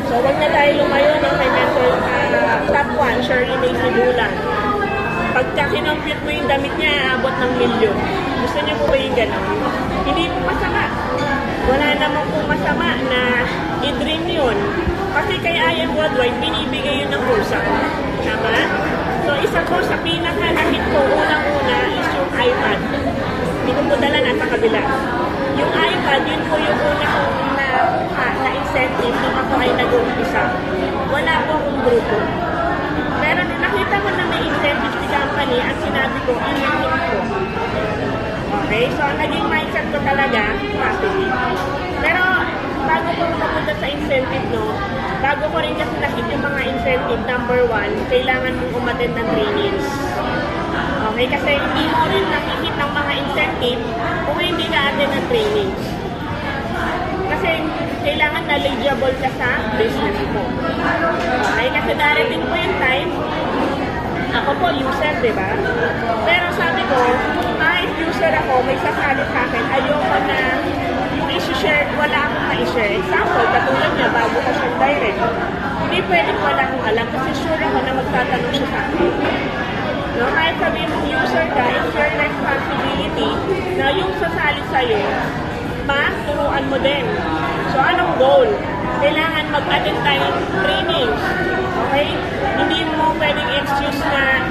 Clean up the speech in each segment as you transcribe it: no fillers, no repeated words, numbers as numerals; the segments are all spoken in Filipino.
So, wag na tayo lumayo ng kay mentor top 1, Shirley May Sibulan. Pagka kinompute mo yung damit niya, aabot ng milyon. Gusto niyo po ba yung gano'n? Hindi po masama. Wala naman pong masama na i-dream yun. Kasi kay Ian Worldwide, binibigay yun ng kursa. Tama? So, isa po sa pinaka-nakit ko, unang-una is yung iPad. Hindi ko po dala nasa kabila. Yung iPad, yun po yung una kong na incentive nung ako ay nag-uumpisa. Wala po akong grupo. Pero nung nakita ko na may incentive si company at sinabi ko, inenroll ko. Okay? So, ang naging mindset ko talaga, positive. Pero, bago ko makapunta sa incentive, no, bago ko rin kasi nakita yung mga incentive, number 1, kailangan mong umattend ng trainings. Okay? Kasi hindi mo rin nakikita ng mga incentive kung hindi ka attend ng trainings. Kasi kailangan knowledgeable ka sa business mo. Okay? Kasi darating po yung time, ako po user, diba? Pero sabi ko, kahit user ako, may sasali sa akin, ayoko na yung isi-share, wala akong ma-share. Example, katulad niya, bago ko siyang direct. Hindi pwedeng wala akong alam kasi sure ako na magtatanong siya sa akin. No? Kahit sabihin mong user ka, it's your responsibility na yung sasali sa'yo, turuan mo din. So, anong goal? Kailangan mag-attend tayo ng trainings. Okay? Hindi mo pwedeng excuse na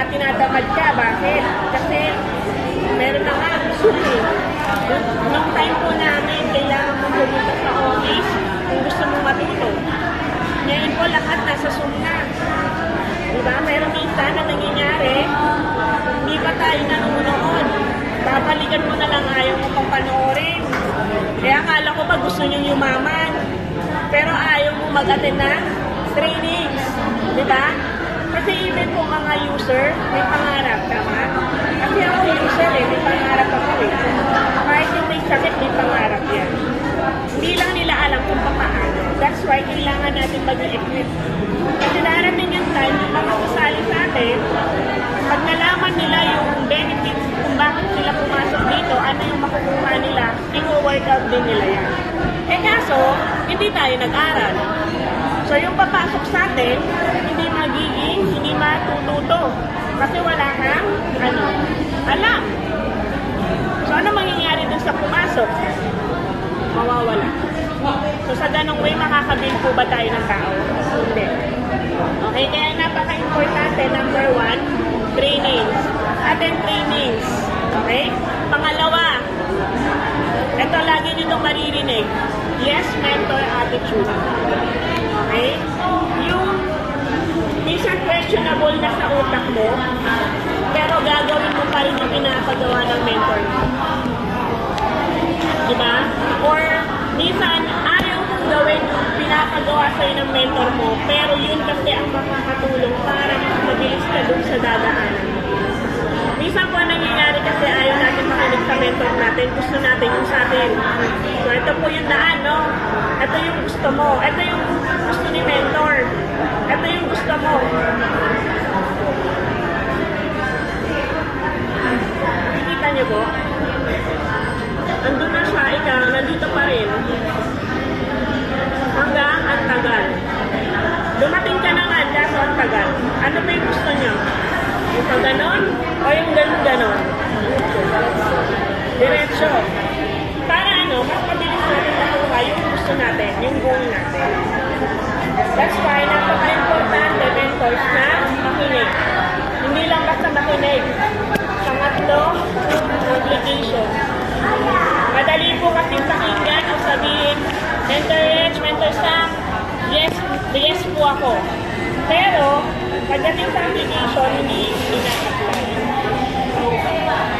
tinatamad ka. Bakit? Kasi meron na nga Zoom eh. Nung time po namin, kailangan mo pumunta sa office kung gusto mong matuto. Ngayon po, lahat nasa Zoom na. Diba? Meron minsan na nangyayari, hindi pa tayo nanonood. Babalikan mo na lang, ayaw mo pang panoorin. Kaya akala ko ba gusto niyong yumaman. Pero ayaw mo mag-attend ng trainings. Diba? Kasi even po mga user, may pangarap. Tama? Kasi ako user may pangarap ako eh. Kahit yung may sakit, may pangarap yan. Hindi lang nila alam kung paano. That's why kailangan natin mag-equip. Kasi darating yung time, yung mga kasali sa atin, pag nalaman nila yung benefits kung bakit sila pumasok dito, ano yung makukuha nila, i-workout din nila yan. Eh kaso, hindi tayo nag-aral. So yung papasok sa atin, hindi matututo. Kasi wala kang, alam. So ano mangyayari dun sa pumasok? Mawawala. So sa ganong way, makakabil po ba tayo ng tao? Hindi. Okay, kaya napaka-importante, number 1, trainings. Attend trainings. Okay? Pangalawa, ito lagi nyo maririnig. Yes, mentor attitude. Okay? Yung minsan questionable na sa utak mo, pero gagawin mo pa rin yung pinapagawa ng mentor mo. Diba? Or minsan, ayaw mong gawin yung pinapagawa sa'yo ng mentor mo, pero yun kasi ang makakatulong para mabilis ka dun sa dadaanan mo. Minsan po nangyayari kasi ayaw natin makinig sa mentor natin, gusto natin yung sa atin. So ito po yung daan, no? Ito yung gusto mo. Ito yung gusto ni mentor. Ito yung gusto mo. Nakikita niyo po? Andun na siya, ikaw, nandito pa rin. Hanggang ang tagal. Dumating ka na nga, kaso ang tagal. Ano ba yung gusto niyo? Yung pa ganon? O yung ganon? Diretso. Para mas mabilis natin nakuha yung gusto natin, yung goal natin. That's why, napaka-importante, mentors, na makinig. Hindi lang basta makinig. Pangatlo, obligation. Madali po kasi pakinggan o sabihin, Mentor Rich, Mentor Sam, yes po ako. Pero, pagdating sa application, hindi na-apply.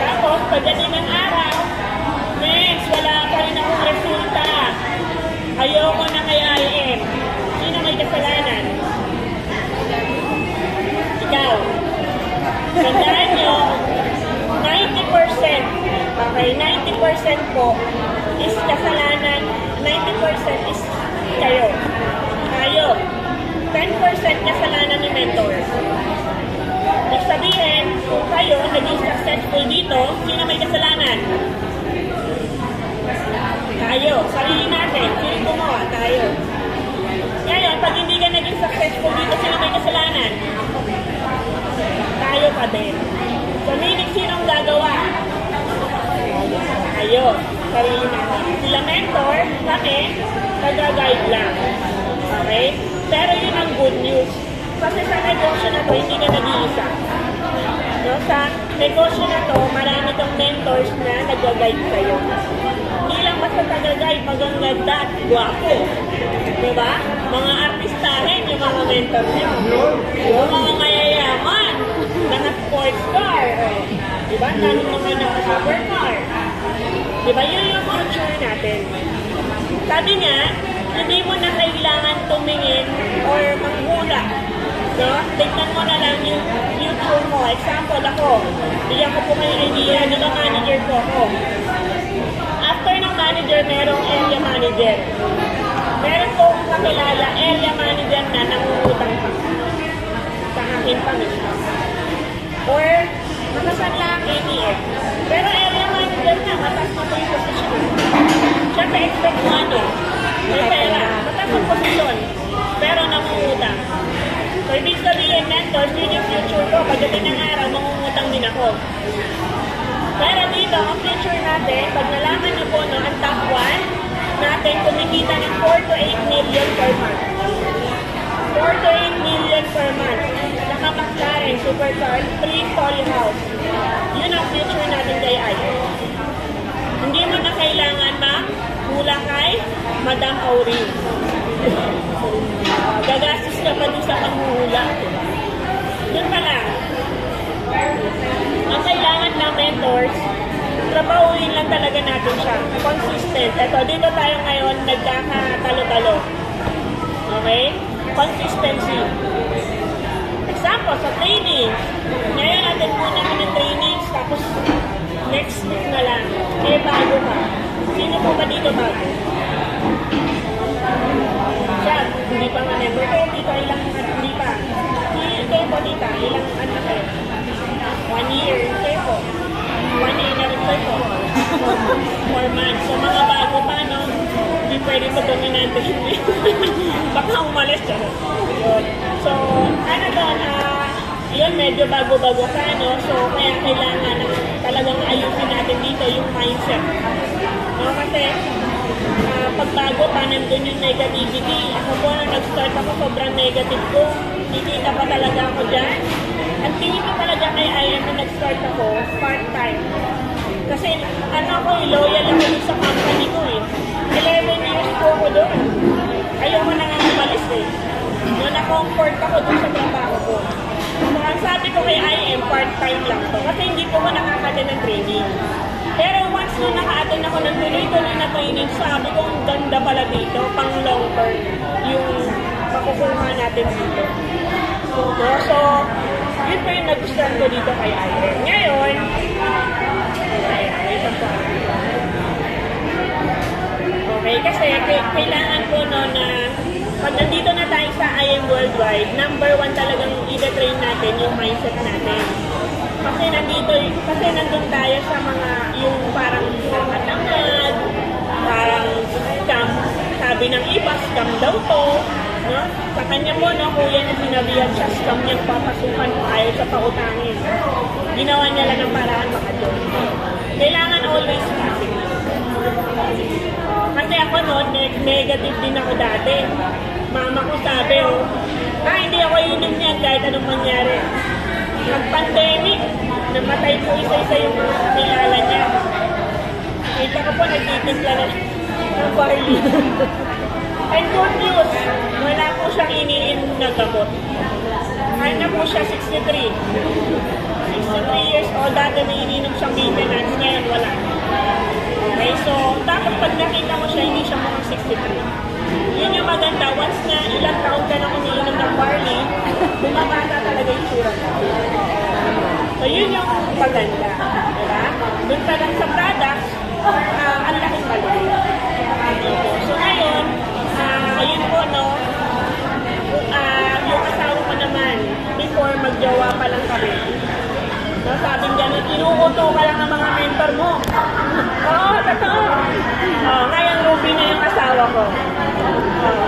Tapos, pagdating ng araw, next, wala pa rin akong resulta. Ayoko na kay IM. Sino may kasalanan? Ikaw. Tandaan nyo, 90%, okay, 90% po is kasalanan, 90% is kayo. Tayo. 10% kasalanan ni mentor. Ibig sabihin, kung kayo naging successful dito, sino may kasalanan? Tayo. Sarili natin. Sino gumawa? Tayo. Nag-guide lang. Okay? Pero yun ang good news. Kasi sa negosyo na to, hindi ka nag-iisa. No? Sa negosyo na to, marami kang mentors na nag-guide sa'yo. Hindi lang basta nag-guide, maganda at guwapo. Diba? Mga artistahin, yung mga mentor nyo. Yung mga mayayaman, na sports car. Diba? Tanong naman ng supercar. Diba? Yun yung future natin. Sabi nga, hindi mo na kailangan tumingin or manghula. No? Tignan mo na lang yung future mo. Example ako, bigyan ko po kayo idea, di ba manager ko ako. After ng manager, merong area manager. Meron po akong kakilala, area manager na nangungutang pa. Sa akin pa mismo. Or, nakasanla ang ATM. Pero area manager na, mataas na po yung posisyon. Siyempre, expect mo ano, may pera, mataas ang posisyon. Pero nangungutang. So, ibig sabihin, mentors, yun yung future ko. Pagdating ng araw, mangungutang din ako. Pero dito, ang future natin, pag nalaman niyo po, no, ang top 1, natin kumikita ng 4 to 8 million per month. 4 to 8 million per month. Naka-McLaren, supercar, 3-story house. Yun ang future natin kay Ayo. Hindi mo na kailangan hula kay Madam Aurin. Gagastos ka pa dun sa panghuhula. Yun pa lang. Ang kailangan ng mentors, trabahuin lang talaga natin siya. Consistent. Ito, dito tayo ngayon nagkakatalo-talo. Okay? Consistency. Example, sa training. Ngayon natin muna kami trainings, tapos next week na lang. Eh, bago ka. Sino po ba dito bago? Siya, hindi pa nga member. Kayo dito, ilang hindi pa. Kayo po dito, ilang anak kayo? 1 year. Kayo po. 1 year na rin kayo po. 4 months. So, mga bago pa, no? Hindi pwede pa dominante yun. Baka umalis siya. So, ano doon, yun, medyo bago-bago ka, no? So, kaya kailangan talagang ayusin natin dito yung mindset. No? Kasi, pagbago pa, nandun yung negativity. Ako po, nung nag-start ako, sobrang negative ko. Kikita pa talaga ako dyan. Ang tingin ko talaga kay IM na nag-start ako, part-time. Kasi, loyal ako dun sa company ko eh. 11 years po ako doon. Ayoko na nga umalis eh. Noon na-comfort ako dun sa trabaho ko. So, ang sabi ko kay IM, part-time lang to. Kasi hindi po ako nakakata ng training. Pero once nung naka-attend ako ng tuloy-tuloy na training, sabi ko, ang ganda pala dito, pang long term, yung makukuha natin dito. So, yun po yung nag-start ko dito kay IM. Ngayon, okay, kasi kailangan po no na pag nandito na tayo sa IM Worldwide, number 1 talagang i-train natin yung mindset natin. Kasi nandun tayo sa mga yung parang nakatangad, parang scam, sabi ng iba, scam daw to. No? Sa kanya po, no, kuya na sinabihan siya, scam niyang papasukan kung ayaw sa pautangin. Ginawa niya lang ng paraan makadun. Kailangan always positive. Kasi ako noon, negative din ako dati. Mama ko sabi, hindi ako inom niyan kahit anong mangyari. Nag-pandemic, namatay po isa-isa yung mga kilala niya. Kita ko po, nagtitimpla na ng barley. And good news, wala po siyang iniinom na gamot. Kahit na po siya 63. 63 years old, dati may ininom siyang maintenance, ngayon wala. Okay, so, tapos pag nakita mo siya, hindi siya mukhang 63. Yun yung maganda, once na ilang taon ka na umiinom ng barley, bumabata talaga yung tsura mo. So, yun yung maganda. Diba? Doon pa lang sa products, ang laking balik. So, ngayon, yun po, no, yung asawa ko naman, before magjawa pa lang kami. No, sabing gano'n, inuuto ka lang ng mga mentor mo. Oo, totoo. Ngayon, Ruby na yung asawa ko.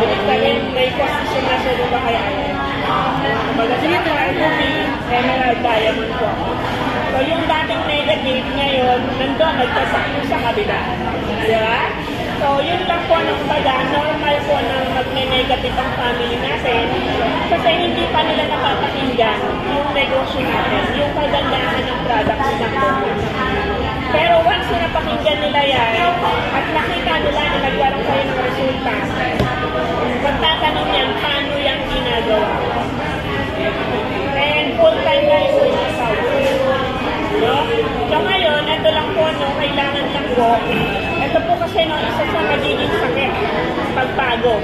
Ibig sabihin, may position na siya ba kaya? Kumbaga siya ako ay Ruby, Emerald Diamond ko. So, yung dating negative ngayon, nandun, nagkasakto sa kabila. Diba? So, yun lang po ng baga, normal magkapit ang family natin kasi hindi pa nila napapakinggan yung negosyo natin, yung kagandahan ng products ng Bongbong. Pero once na napakinggan nila yan at nakita nila na nagkaroon kayo ng resulta, magtatanong yan, paano yan ginagawa? And full-time na yung asawa. No? So ngayon, ito lang po, no, kailangan lang po. Ito po kasi no, isa sa magiging sakit, pagbago.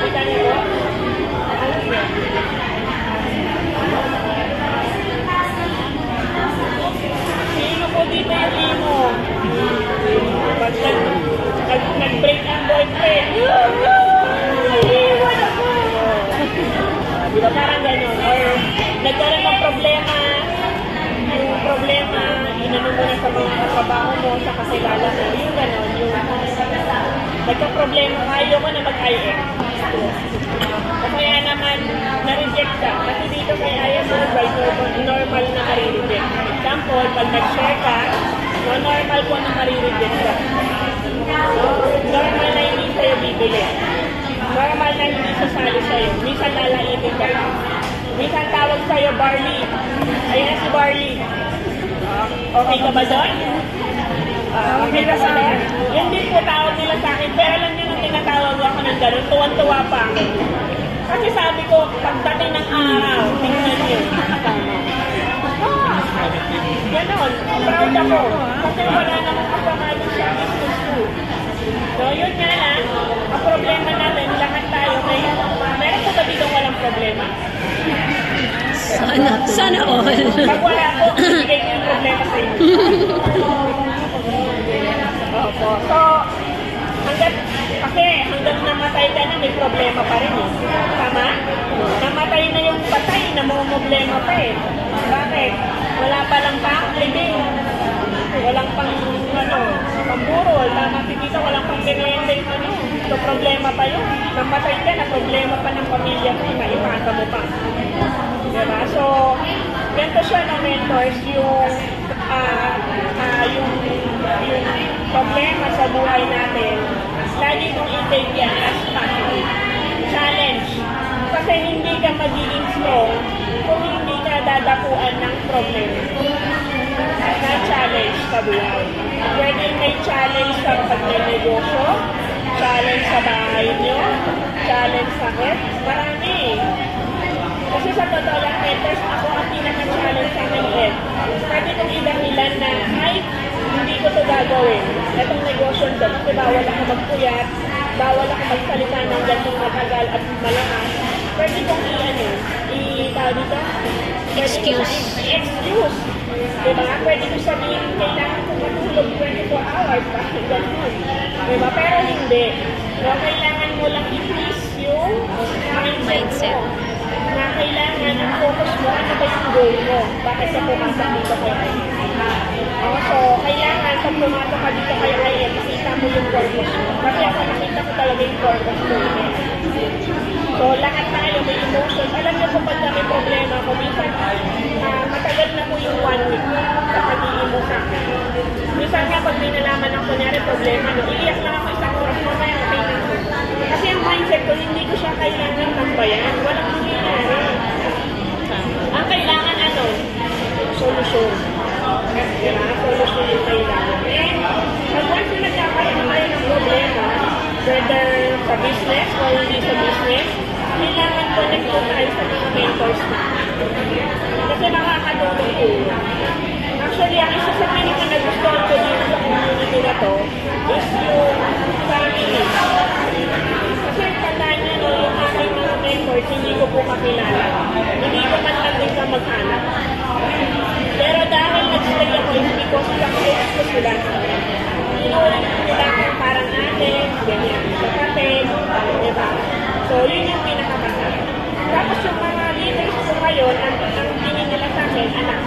Kita niyo po? Sino po dito yung imo? Pag nag-break ang boyfriend, iiwan ako! Diba parang gano'n? Or nagkaroon ng problema, yung problema, inano mo na sa mga katrabaho mo, sa kakilala mo, yung gano'n, yung nagka-problema, ayaw mo na mag-IM. O kaya naman, na-reject ka. Kasi dito kay IM Mobile, normal na marireject. Example, pag nag-share ka, normal po na marireject ka. Normal na hindi sa'yo bibili. Normal na hindi sasali sa'yo. Minsan lalaitin ka pa. Minsan tawag sa'yo, Barley. Ayan na si Barley. Okay ka ba doon? Okay ka ba doon? Yun din po tawag nila sa akin. Pero alam niyo nung tinatawag ako ng gano'n, tuwan-tuwa pa ako. Kasi sabi ko, pagdating ng araw, tingnan niyo. Ganon, proud ako. Kasi wala namang kasama doon sa business ko. So, yun nga lang, ang problema natin, lahat tayo may, meron po ba dito walang problema? Sana all. Pag wala po, ibigay ko yung problema sa inyo. Opo. So, hanggang namatay ka na, may problema pa rin eh. Tama? Namatay na yung patay, namumblema pa eh. Bakit? Wala pa lang living. Walang pamburol. Tama si Tita, walang pang binayang So, problema pa yun. Namatay ka na, problema pa ng pamilya mo, maipata mo pa. Diba? So, ganito siya ng mentors, yung problema sa buhay natin, lagi kong i-take yan as positive. Challenge. Kasi hindi ka magiging strong kung hindi ka dadapuan ng problema. Na-challenge sa buhay. Pwede may challenge sa pagnegosyo, challenge sa bahay nyo, challenge sa health, marami. Kasi sa totoo lang, mentors, ako ang pinaka-challenge sa akin health. Pwede kong idahilan na, ay, hindi ko ito gagawin. Itong negosyo ito, kasi bawal ako magpuyat, bawal ako magsalita ng gantong matagal at malakas. Pwede kong excuse. Diba? Pwede ko sabihin, kailangan kong matulog 24 hours. Bakit gano'n? Diba? Pero hindi. So, kailangan mo lang i-please yung mindset mo. Na kailangan ang focus mo, ano ba yung goal mo? Bakit ka pumasok dito kay IM? So, kailangan pag pumasok ka dito kay IM, makita mo yung purpose mo. Kasi ako nakita ko talaga yung purpose mo. So, lahat tayo may emotions. Alam niyo po pag may problema ko, minsan matagal na po yung 1 week sa pag-iimo sa akin. Minsan nga pag may nalaman ng kunyari problema, iiyak lang ako isang oras mo, kaya okay na ako. Kasi ang mindset ko, hindi ko siya kailangan tambayan. Walang nangyayari. Ang kailangan solusyon. Diba? Solusyon yung kailangan. And pag once na nagkakaroon na kayo ng problema, whether sa business or hindi sa business, kailangan connect po tayo sa mga mentors na. Kasi makakatulong po. Actually, ang isa sa pinaka-nagustuhan ko dito sa community na to is yung family. Kasi tandaan nyo, yung aking mga mentors, hindi ko po kakilala. Hindi ko man lang din ka mag-anak. Pero dahil nag-stay ako, because success ko sila. Inuulan ko sila parang atin, ganyan, kapatid, diba? So, yun yung pinakamasarap. Tapos yung mga leaders ko ngayon, ang tingin nila sa akin, anak.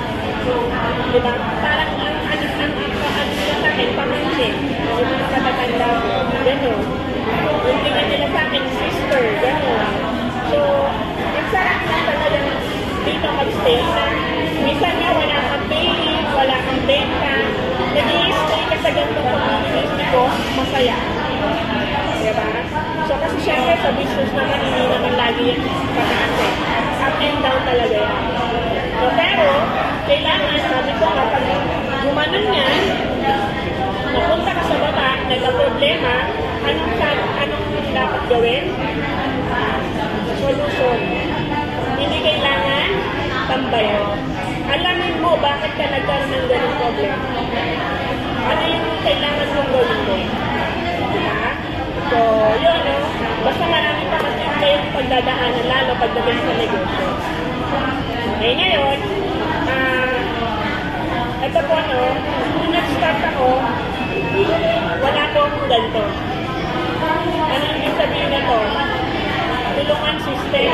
Diba? Parang ang nila sa akin, pamangkin. Yung mga katatanda ko, gano'n. Yung tingin nila sa akin, sister, gano'n. So, yung sarap na talaga dito mag-stay na minsan nga wala kang paying, wala kang benta, nag-i-stay ka sa ganitong community ko, masaya. Diba? So, kasi syempre sa business naman, hindi naman lagi yan pataas eh. Up and down talaga yan. So, pero, kailangan, sabi ko kapag gumanon yan, napunta ka sa baba, nagka-problema, anong dapat gawin? Solution. Hindi kailangan tambayan. Alamin mo bakit ka nagkaroon ng ganung problema. Ano yung kailangan mong gawin mo? Diba? So, yun, no? Basta marami pa kasi kayong pagdadaanan, lalo pagdating sa negosyo. Eh, ngayon, ito po, no? Nung nag-start ako, wala po akong ganito. Ano yung sabihin na to? Tulungan system.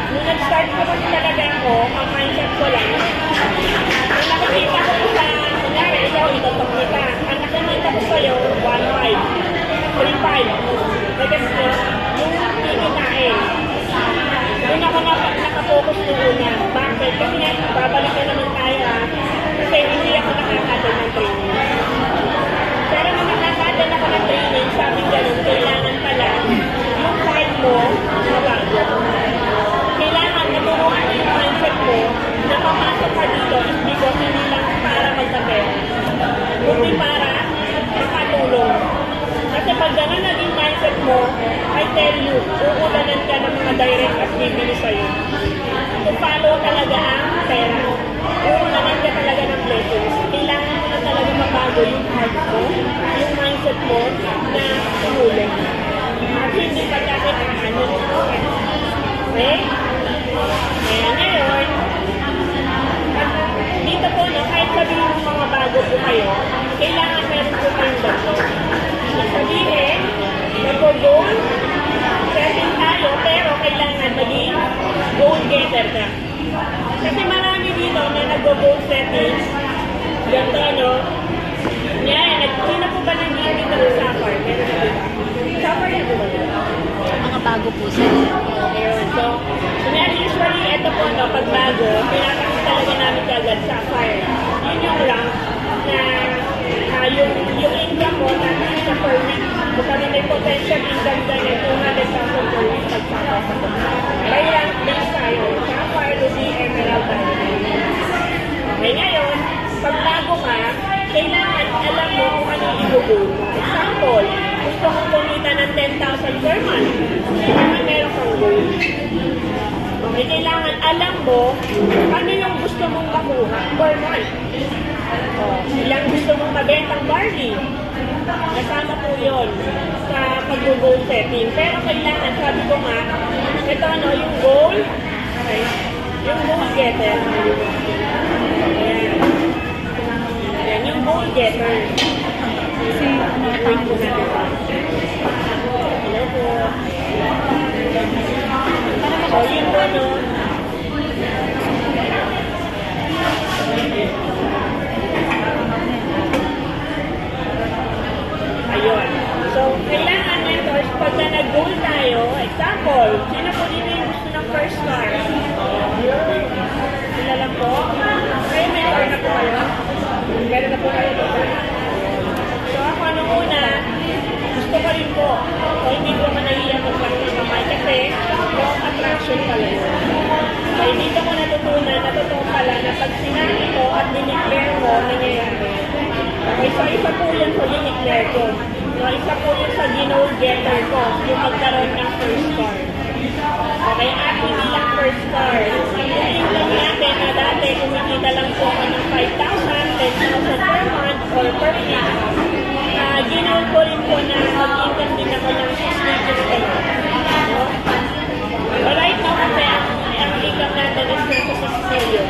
Nung nag-start ko kasi talaga ako, ang mindset ko lang, nung nakikita ko sa, kunyari, ikaw, itotok kita. Ang nakikita ko sa'yo, 1.5, 3.5. Because yung kikitain. Doon ako nakapokus nung una. Bakit? Kasi nga, babalik na naman tayo kasi hindi ako nakakadal ng training. Pero nung nakakadal ako ng training, sabi ganun, kailangan pala yung part mo mabago. Kailangan naturuan mo yung mindset mo na pamasok ka dito because hindi lang para magtabi. Kundi para makatulong. Kasi pag gano'n naging mindset mo, I tell you, uulanan ka ng mga direct at bibili sa'yo. Kung follow talaga ang pera, uulanan ka talaga ng blessings. Kailangan mo na talaga mabago yung heart mo, yung mindset mo na tumulong. At hindi pagkakitaano. Okay? Kaya ngayon, dito po, no, kahit sabihin ng mga bago po kayo, kailangan meron po kayong bago. Sabihin, nag-goal, setting tayo, pero kailangan maging goal getter ka. Kasi marami dito na nag-goal setting, ganda, no? Yan, sino po ba nandiyan dito ng Sapphire? Meron na ba? Sapphire na po ba? Mga bago po sila. Ayun, so, usually, ito po, no, pag bago, pinapakita talaga namin kagad Sapphire. Yun yung rank na yung income mo na sa per week. Kung may potential income dyan ay 200,000 per week pag-Sapphire. By rank base tayo. Sapphire, Ruby, Emerald tayo. Okay, ngayon, pag bago ka, kailangan alam mo kung ano yung i-goal mo. Example, gusto mong kumita ng 10,000 per month. Kailangan meron kang goal. Okay, kailangan alam mo ano yung gusto mong makuha per month. Ilang gusto mong mabentang barley. Kasama po yun sa pag-goal setting. Pero kailangan, sabi ko nga, ito ano, yung goal, okay, yung goal getter. Ayan. Ayan, yung goal getter. Kasi ano Wait po natin pa. Hello po. O, yun po, no? Ayun. So, kailangan mentors, pagka nag-goal tayo, example, sino po dito yung gusto ng first car? Sila lang po? Kayo mentor na po kayo? Meron na po kayo dito? So, ako nung una, gusto ko rin po. So, hindi ko manahiyan mag-plan ng kamay kasi law of attraction pala yun. So, dito ko natutunan, natutunan pala na pag sinabi ko at dineclare mo, nangyayari. Okay, so isa po yun sa dineclare ko. So, isa po yun sa goal getter ko, yung magkaroon ng first car. Okay, at hindi lang first car. Yung income natin na dati, kumikita lang po ako ng 5,000, 10,000 per month or per week. Ginawa ko rin po na mag-income din ako ng 6 digits per month. No? But right now kasi, ang income natin is nasa 6 million.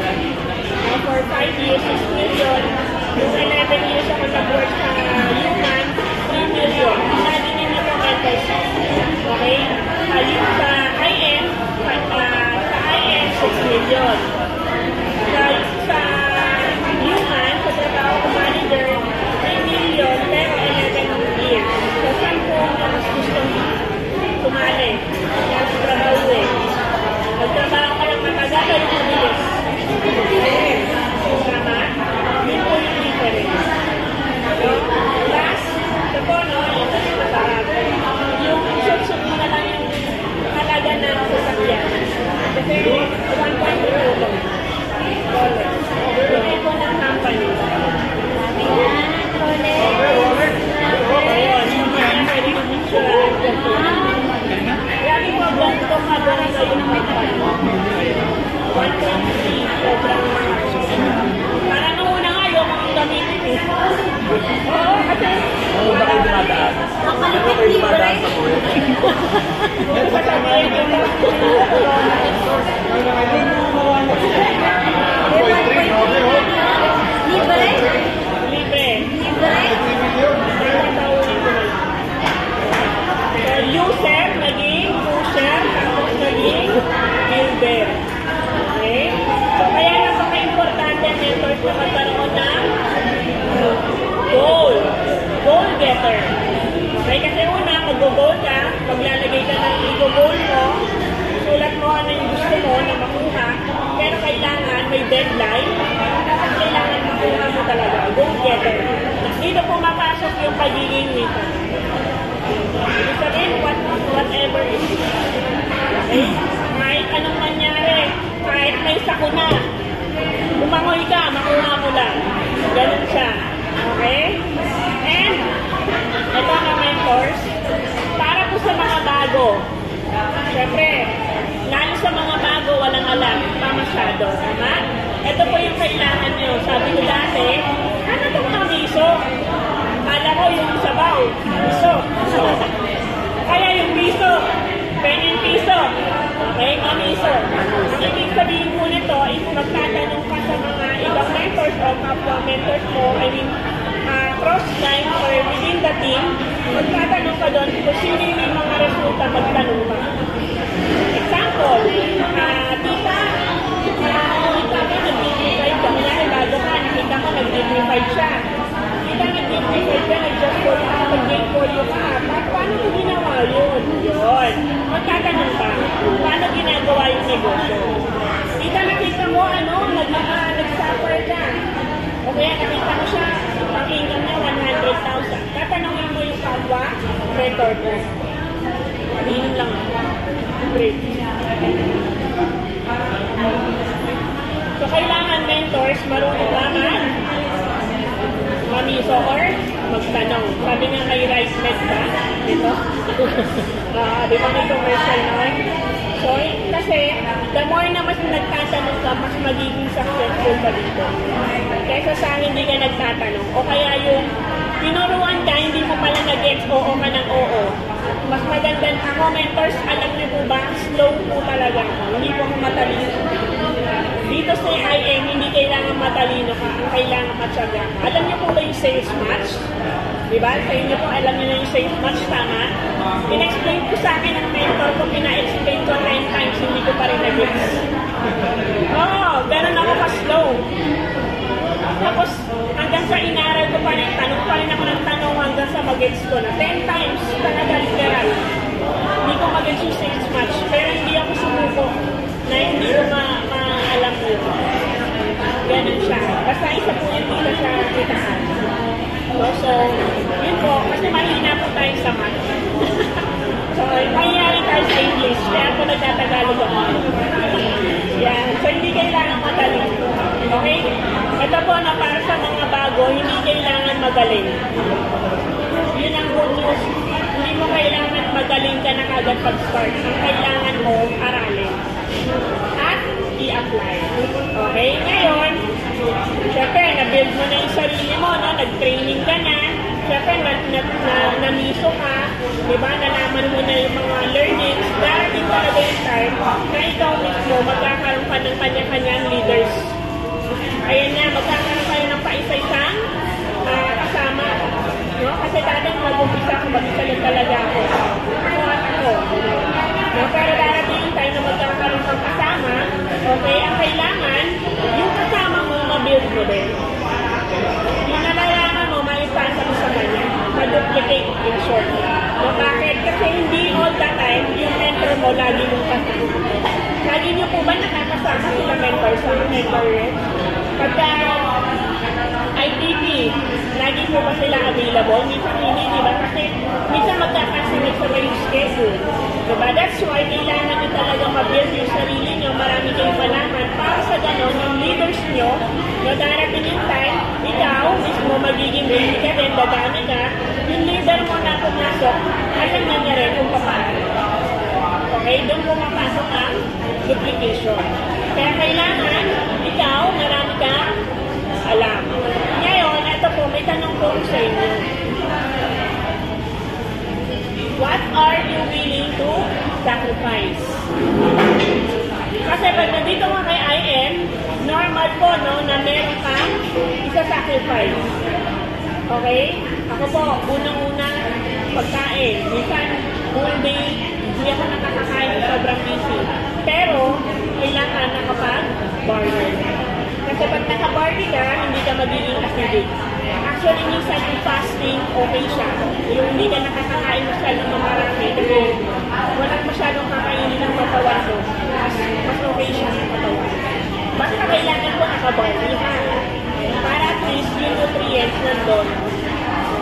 For 5 years, 6 million. Yung 11 years ako nag-work sa human, 3 million. Lagi ninyo po mentors. Okay? Yung sa high-end, sa high-end, 6 million. Sa human, sa trabaho ko manager, 3 million, pero 11 years. So, saan po mas gusto sumali? Kaya sa trabaho eh. Magtrabaho ka lang matagal o yung mabilis? Tama? Yun po yung difference. So, last na magkaroon ng goal. Goal getter. Okay, kasi una, mag-goal ka, maglalagay ka ng i-goal mo, sulat mo ano yung gusto mo na makuha, pero kailangan may deadline, at kailangan makuha mo talaga. Goal getter. Dito pumapasok yung pagiging winner. Ibig sabihin, whatever it is. Okay? Kahit anong mangyari, kahit may sakuna, bumangoy ka, makuha mo lang. Ganun siya. Okay? And, ito mga mentors, para po sa mga bago. Siyempre, lalo sa mga bago, walang alam, pa masyado. Tama? Ito po yung kailangan nyo. Sabi ko dati, ano ito mga miso? Kala ko yung sabaw. Miso. Kaya yung miso, pengen piso. Okay, mga miso. Ang ibig sabihin po nito, is magtatanong ka sa mga ibang mentors o kapwa mentors mo, I mean, cross-line or within the team, magtatanong ka doon kung sino yung mga resulta, magtanong ka. Example, tita, nag-dignified ka. Kunyari, bago ka, nakita ko nag-dignified siya. Tita, nag-dignified ka, nag-just for you ka, nag-game for you ka. Paano mo ginawa yun? Yun. Magtatanong ka, paano ginagawa yung negosyo? Tita, nakita mo, nag-suffer ka. O kaya nakita mo siya, ang income niya 100,000. Tatanungin mo yung kapwa, mentor mo. Sabihin lang. Great. So, kailangan mentors, marunong naman mamiso or magtanong. Sabi nga kay Rice Med ba? Dito? Di ba may commercial naman? So, kasi, the more na mas nagtatanong ka, mas magiging successful ka dito. Kaysa sa hindi ka nagtatanong. O kaya yung tinuruan ka, hindi mo pala nag-gets oo ka ng oo. Mas maganda ako, mentors, alam niyo po ba, slow po talaga ako. Hindi po ako matalino. Dito sa IM, hindi kailangan matalino ka, ang kailangan matyaga ka. Alam niyo po ba yung sales match? Diba? Sa inyo po, alam niyo na yung sales match, tama? In-explain ko sa akin ng mentor ko, pina-explain ko 10 times, hindi ko pa rin nag-gets. Oo, ganun ako ka-slow. Tapos, hanggang sa inaral ko pa rin, tanong pa rin ako ng tanong hanggang sa mag-gets ko na 10 times talaga literal. Hindi ko mag-gets yung sales match, pero hindi ako sumuko na hindi ko ma-alam mo. Ganun siya. Basta isa po yung dito sa kitaan. So, yun po, kasi mahina po tayo sa math. So, mahihari tayo sa English, kaya ako nagtatagalog ako. Yan. So, hindi kailangan magaling. Okay? Ito po na para sa mga bago, hindi kailangan magaling. Yun ang good news. Hindi mo kailangan magaling ka na kagad pag-start. Ang kailangan mo, aralin. At i-apply. Okay? Ngayon, syempre, na-build mo na yung sarili mo, no? Nag-training ka na. Syempre, namiso ka. Diba? Nalaman mo na yung mga learnings. Darating talaga yung time na ikaw mismo magkakaroon ka ng kanya-kanyang leaders. Ayan nga, magkakaroon kayo ng paisa-isang kasama. No? Kasi dati mag-umpisa ako, mag-isa lang talaga ako. Ako. No? Pero darating yung time na magkakaroon kang kasama, okay, ang kailangan, yung kasama mo, ma-build mo din. Yung nalalaman mo, maipasa mo sa kanya. Ma-duplicate in short. No? Bakit? Kasi hindi all the time, yung mentor mo, lagi mong kasama. Lagi niyo po ba nakakasama sila mentor sa mentor rin? Pagka ITP, lagi po ba sila available? Minsan hindi, di ba? Kasi minsan magkakasunod sa may schedule. Diba? That's why kailangan nyo talaga ma-build yung sarili nyo, marami kayong malaman. Para sa ganon, yung leaders nyo, na darating yung time, ikaw, mismo magiging busy ka din, dadami ka, yung leader mo na pumasok, alam na niya rin kung paano. Okay? Doon pumapasok ang duplication. Kaya kailangan, ikaw, marami kang alam. Ngayon, ito po, may tanong po sa inyo. What are you willing to sacrifice? Kasi pag nandito ka kay IM, normal po, no, na meron kang isa-sacrifice. Okay? Ako po, unang-una, pagkain. Minsan, whole day, hindi ako nakakakain, sobrang busy. Pero, kailangan nakapag-barter. Kasi pag naka-barter ka, ka magiging acidic. Actually, minsan yung fasting, okay siya. Yung hindi ka nakakakain masyadong ng marami, kasi walang masyadong kakainin ng katawan mo. Mas okay siya sa katawan. Basta kailangan ko nakabarley ha. Para at least yung nutrients nandun.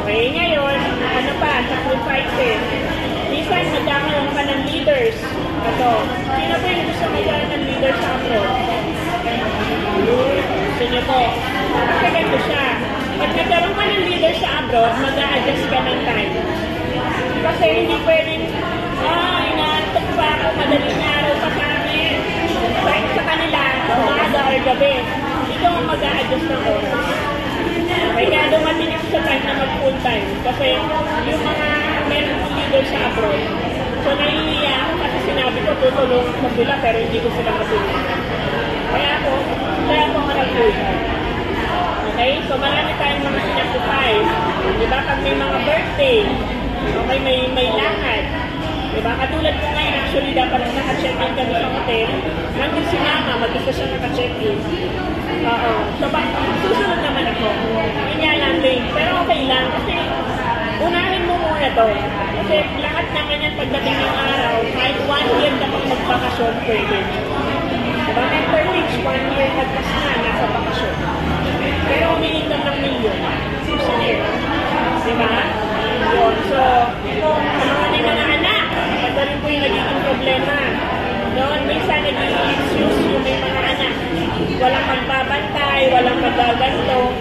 Okay, ngayon, ano pa, sacrifices. Minsan, magkakaroon ka ng leaders. Ito, sino po yung gusto magkaroon ng leaders sa abroad? Gusto niyo po. Kasi ganito siya. Pag nagkaroon ka ng leader sa abroad, mag-a-adjust ka ng time. Kasi hindi pwedeng, inaantok pa ako, madaling araw pa sa amin. Kahit sa kanila, umaga or gabi. Ikaw ang mag-a-adjust ng oras. Kaya dumating ako sa time na mag-full time. Kasi yung mga meron kong leader sa abroad, so naiiya ako kasi sinabi ko tutulungan ko sila pero hindi ko sila matulungan. Kaya ako nag-full time. Okay? So marami tayong mga sacrifice. Diba? Pag may mga birthday, okay, may lakad. Diba? Katulad ko ngayon, actually dapat naka-check-in kami sa hotel. Nandun si Mama, mag-isa siya naka-check-in. Oo. So susunod naman ako. Hindi lang din. Pero okay lang kasi unahin mo muna to. Kasi lahat naman yan pagdating ng araw, kahit 1 year na pag magbakasyon, pwede. Diba? After reach 1 year, nagpas na, nasa bakasyon. Pero umiinom ng milyon. Gusto niyo. Diba? Yun. So, may mga anak. Ito rin po yung nagiging problema. Noon, minsan nagiging excuse yung may mga anak. Walang magbabantay, walang magaganto.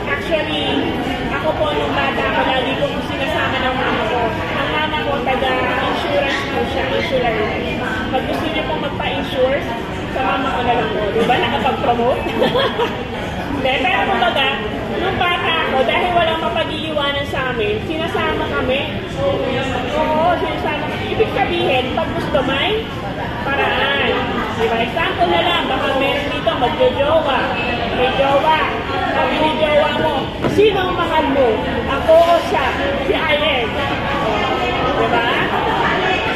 Actually, ako po nung bata ako, lagi ko sinasama ng mama ko. Ang mama ko, taga-insurance po siya, insurance. Pag gusto niyo pong magpa-insure, sa mama ko na lang po. Diba? Nakapag-promote? Pero kumbaga, nung bata ako, dahil walang mapag-iiwanan sa amin, sinasama kami. Oo, sinasama kami. Ibig sabihin, pag gusto may paraan. Diba? Example na lang, baka meron dito magjojowa. May jowa. Sabi ni jowa mo, sino ang mahal mo? Ako o siya? Si Ayen. Diba?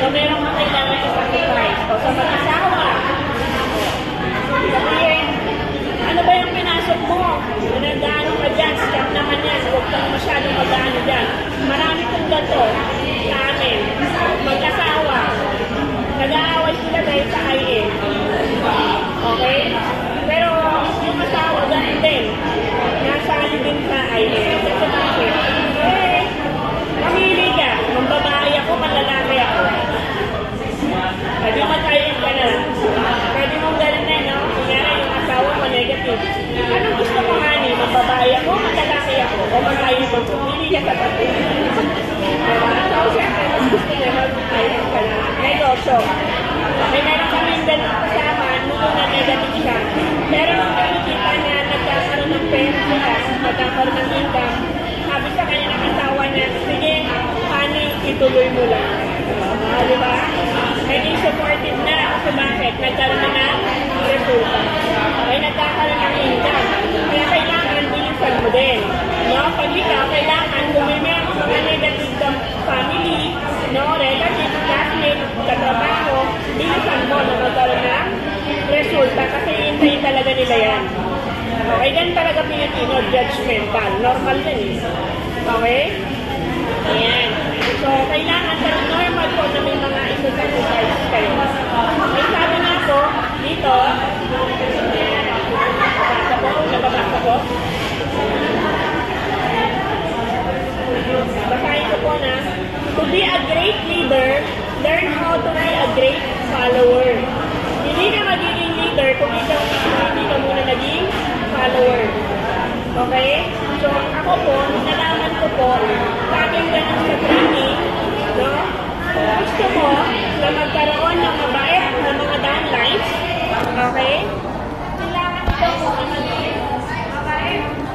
So, meron ka kailangan sa sacrifice. O sa mag-asawa. Sabihin, ano ba yung pinasok mo? Nagano ka dyan, scam naman yan. Huwag kang masyadong mag-ano dyan. Marami kong gato sa amin. Mag-asawa. Nag-aaway sila dahil sa IM. Okay? Pero yung asawa, ganun din. Nasali din sa IM. Kasi bakit? Mamili ka. Mambabae ako, malalaki ako. Pwede mag-IM ka na. Pwede mong ganun na, no? Kunyari yung asawa mo negative. Anong gusto mo nga ni? Mambabae ako, malalaki ako, o mag-IM ako. Hindi ka sa pati. So, siyempre, mas gusto niya mag-IM ka na. Ngayon, so, may meron kami ganun kasama, nung na negative siya. Pero nung nakikita niya, nagkakaroon ng pera siya, magkakaroon ng income, sabi sa kanya ng asawa niya, sige, honey, ituloy mo lang. Diba? Naging supportive na kasi bakit? Nagkaroon na ng resulta. Okay, nagkakaroon ng income. Kaya kailangan bilisan mo din. No? Pag ikaw, kailangan kung may meron mga negative family, no? Relative, classmate, katrabaho, bilisan mo na magkaroon ng resulta kasi hintayin talaga nila yan. Okay, ganun talaga Pilipino, judgmental. Normal din eh. Okay? Ayan. So, kailangan sa normal po na may mga isa-sacrifice kayo. May sabi nga po, dito, nababasa ko. Basahin ko po na, to be a great leader, learn how to be a great follower. Hindi ka magiging leader kung ikaw hindi ka muna naging follower. Okay? So, ako po, nalaman ko po, sabing ganun sa training, no? Kung gusto mo na magkaroon ng mabait na mga downlines, okay?